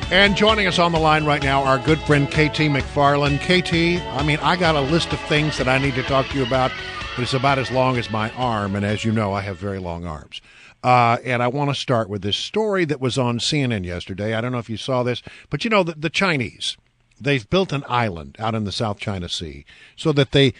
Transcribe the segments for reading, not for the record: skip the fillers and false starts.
And joining us on the line right now, our good friend KT McFarland. KT, I got a list of things that I need to talk to you about, but it's about as long as my arm, and as you know, I have very long arms. And I want to start with this story that was on CNN yesterday. I don't know if you saw this, but the Chinese, they've built an island out in the South China Sea so that they've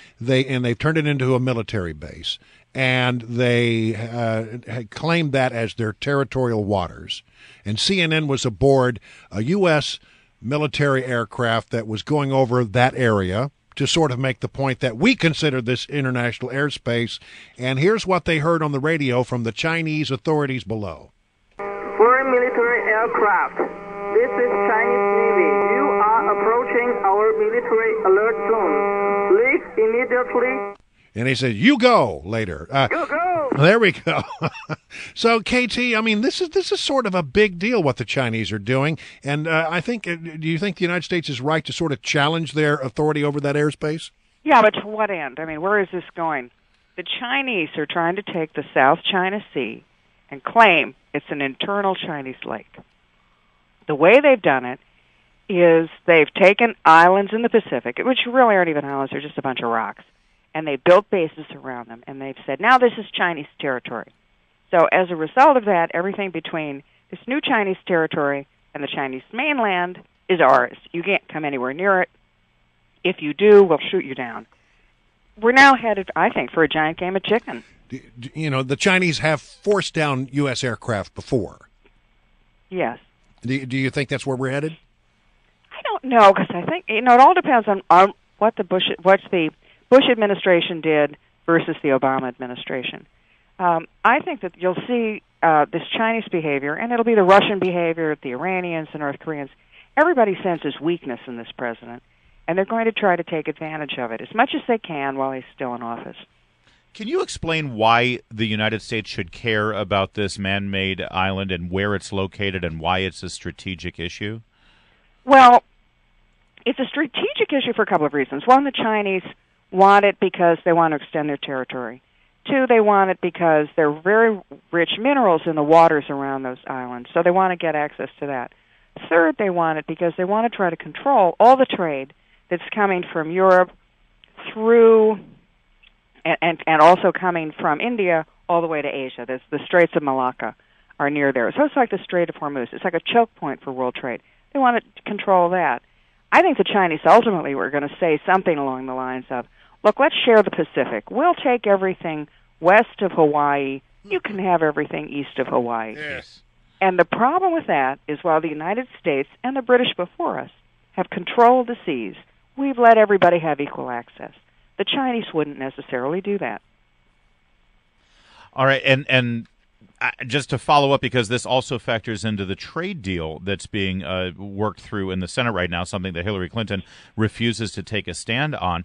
turned it into a military base, and they had claimed that as their territorial waters. And CNN was aboard a U.S. military aircraft that was going over that area to sort of make the point that we consider this international airspace. And here's what they heard on the radio from the Chinese authorities below. Foreign military aircraft. This is Chinese Navy. You are approaching our military alert zone. Leave immediately. And he said, "You go," later. Go! There we go. So, KT, this is sort of a big deal what the Chinese are doing. And I think, do you think the United States is right to sort of challenge their authority over that airspace? Yeah, but to what end? Where is this going? The Chinese are trying to take the South China Sea and claim it's an internal Chinese lake. The way they've done it is they've taken islands in the Pacific, which really aren't even islands, they're just a bunch of rocks. And they built bases around them, and they've said, now this is Chinese territory. So as a result of that, everything between this new Chinese territory and the Chinese mainland is ours. You can't come anywhere near it. If you do, we'll shoot you down. We're now headed, I think, for a giant game of chicken. The Chinese have forced down U.S. aircraft before. Yes. Do you think that's where we're headed? I don't know, because I think, it all depends on what the Bush administration did versus the Obama administration. I think that you'll see this Chinese behavior, and it'll be the Russian behavior, the Iranians, the North Koreans. Everybody senses weakness in this president, and they're going to try to take advantage of it as much as they can while he's still in office. Can you explain why the United States should care about this man-made island and where it's located and why it's a strategic issue? Well, it's a strategic issue for a couple of reasons. One, the Chinese want it because they want to extend their territory. Two, they want it because there are very rich minerals in the waters around those islands, so they want to get access to that. Third, they want it because they want to try to control all the trade that's coming from Europe through and also coming from India all the way to Asia. The Straits of Malacca are near there. So it's like the Strait of Hormuz. It's like a choke point for world trade. They want to control that. I think the Chinese ultimately were going to say something along the lines of, look, let's share the Pacific. We'll take everything west of Hawaii. You can have everything east of Hawaii. Yes. And the problem with that is while the United States and the British before us have controlled the seas, we've let everybody have equal access. The Chinese wouldn't necessarily do that. All right, and just to follow up, because this also factors into the trade deal that's being worked through in the Senate right now, something that Hillary Clinton refuses to take a stand on.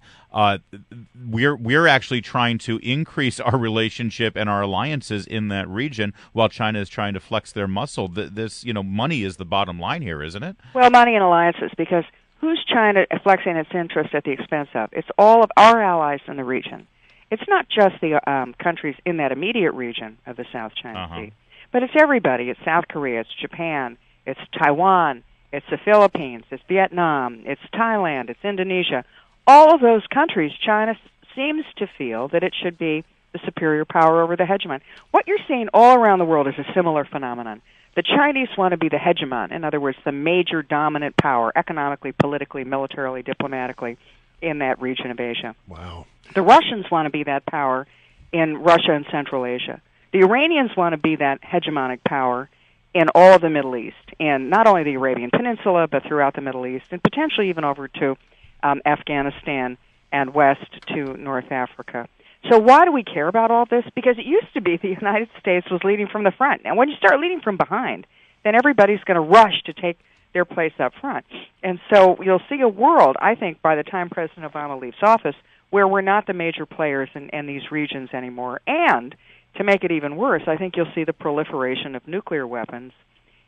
We're actually trying to increase our relationship and our alliances in that region while China is trying to flex their muscle. This, money is the bottom line here, isn't it? Well, money and alliances, because who's China flexing its interest at the expense of? It's all of our allies in the region. It's not just the countries in that immediate region of the South China Sea, but it's everybody. It's South Korea, it's Japan, it's Taiwan, it's the Philippines, it's Vietnam, it's Thailand, it's Indonesia. All of those countries, China seems to feel that it should be the superior power over the hegemon. What you're seeing all around the world is a similar phenomenon. The Chinese want to be the hegemon, in other words, the major dominant power, economically, politically, militarily, diplomatically, in that region of Asia. Wow. The Russians want to be that power in Russia and Central Asia. The Iranians want to be that hegemonic power in all of the Middle East, and not only the Arabian Peninsula, but throughout the Middle East, and potentially even over to Afghanistan and west to North Africa. So why do we care about all this? Because it used to be the United States was leading from the front. And when you start leading from behind, then everybody's going to rush to take their place up front. And so you'll see a world, I think, by the time President Obama leaves office, where we're not the major players in these regions anymore. And to make it even worse, I think you'll see the proliferation of nuclear weapons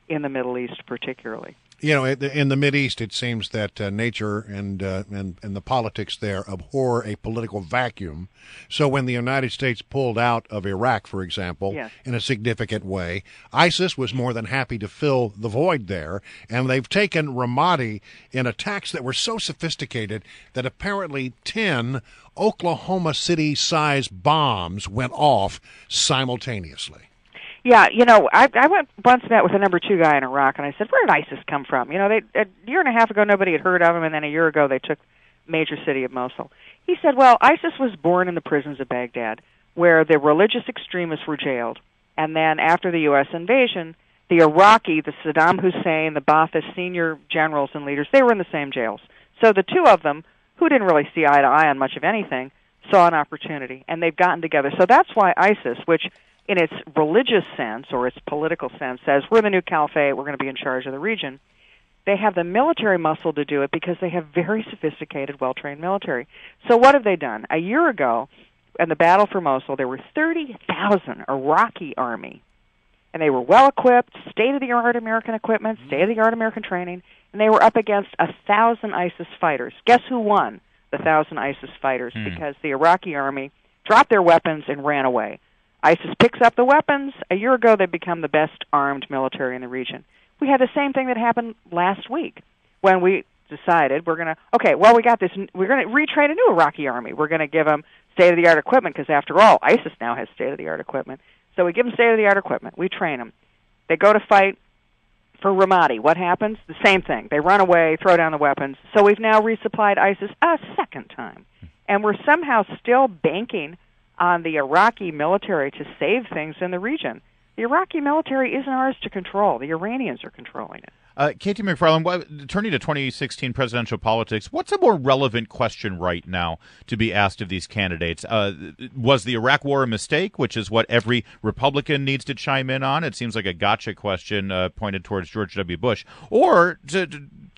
in the Middle East particularly. You know, in the Mideast, it seems that nature and the politics there abhor a political vacuum. So when the United States pulled out of Iraq, for example, Yes. in a significant way, ISIS was more than happy to fill the void there, and they've taken Ramadi in attacks that were so sophisticated that apparently 10 Oklahoma City-sized bombs went off simultaneously. Yeah, you know, I once met with a number 2 guy in Iraq, and I said, where did ISIS come from? You know, a year and a half ago, nobody had heard of them, and then a year ago, they took major city of Mosul. He said, well, ISIS was born in the prisons of Baghdad, where the religious extremists were jailed. And then after the U.S. invasion, the Saddam Hussein, the Ba'athist senior generals and leaders, they were in the same jails. So the two of them, who didn't really see eye to eye on much of anything, saw an opportunity, and they've gotten together. So that's why ISIS, which in its religious sense or its political sense says, we're the new caliphate, we're going to be in charge of the region, they have the military muscle to do it because they have very sophisticated, well-trained military. So what have they done? A year ago, in the battle for Mosul, there were 30,000 Iraqi army, and they were well-equipped, state-of-the-art American equipment, state-of-the-art American training, and they were up against 1,000 ISIS fighters. Guess who won the 1,000 ISIS fighters? Because the Iraqi army dropped their weapons and ran away. ISIS picks up the weapons. A year ago, they become the best armed military in the region. We had the same thing that happened last week when we decided we got this, we're going to retrain a new Iraqi army. We're going to give them state-of-the-art equipment because, after all, ISIS now has state-of-the-art equipment. So we give them state-of-the-art equipment. We train them. They go to fight for Ramadi. What happens? The same thing. They run away, throw down the weapons. So we've now resupplied ISIS a second time. And we're somehow still banking on the Iraqi military to save things in the region. The Iraqi military isn't ours to control. The Iranians are controlling it. K.T. McFarland, turning to 2016 presidential politics, what's a more relevant question right now to be asked of these candidates? Was the Iraq War a mistake, which is what every Republican needs to chime in on? It seems like a gotcha question pointed towards George W. Bush. Or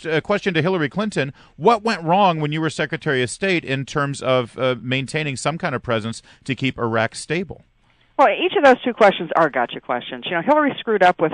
a question to Hillary Clinton, what went wrong when you were Secretary of State in terms of maintaining some kind of presence to keep Iraq stable? Well, each of those two questions are gotcha questions. You know, Hillary screwed up with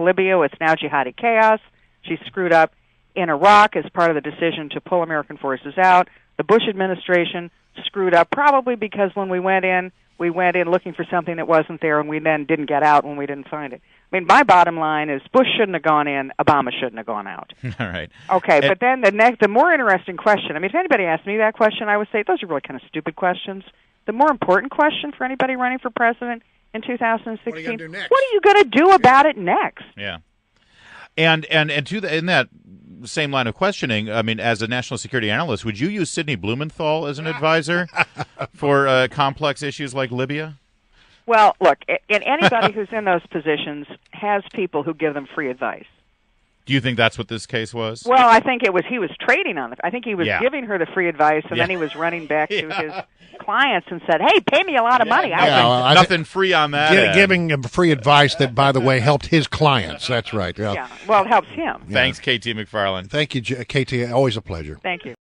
Libya. It's now jihadi chaos. She screwed up in Iraq as part of the decision to pull American forces out. The Bush administration screwed up probably because when we went in looking for something that wasn't there, and we then didn't get out when we didn't find it. I mean, my bottom line is Bush shouldn't have gone in, Obama shouldn't have gone out. All right. Okay, but then the more interesting question, I mean, if anybody asked me that question, I would say those are really kind of stupid questions. The more important question for anybody running for president in 2016, what are you going to do about it next? Yeah. And in that same line of questioning, I mean, as a national security analyst, would you use Sidney Blumenthal as an advisor for complex issues like Libya? Well, look, and anybody who's in those positions has people who give them free advice. Do you think that's what this case was? Well, I think he was trading on it. I think he was giving her the free advice, and then he was running back to his clients and said, hey, pay me a lot of money. Nothing free on that. Giving him free advice that, by the way, helped his clients. That's right. Yeah, well, it helps him. Thanks, K.T. McFarland. Thank you, K.T. Always a pleasure. Thank you.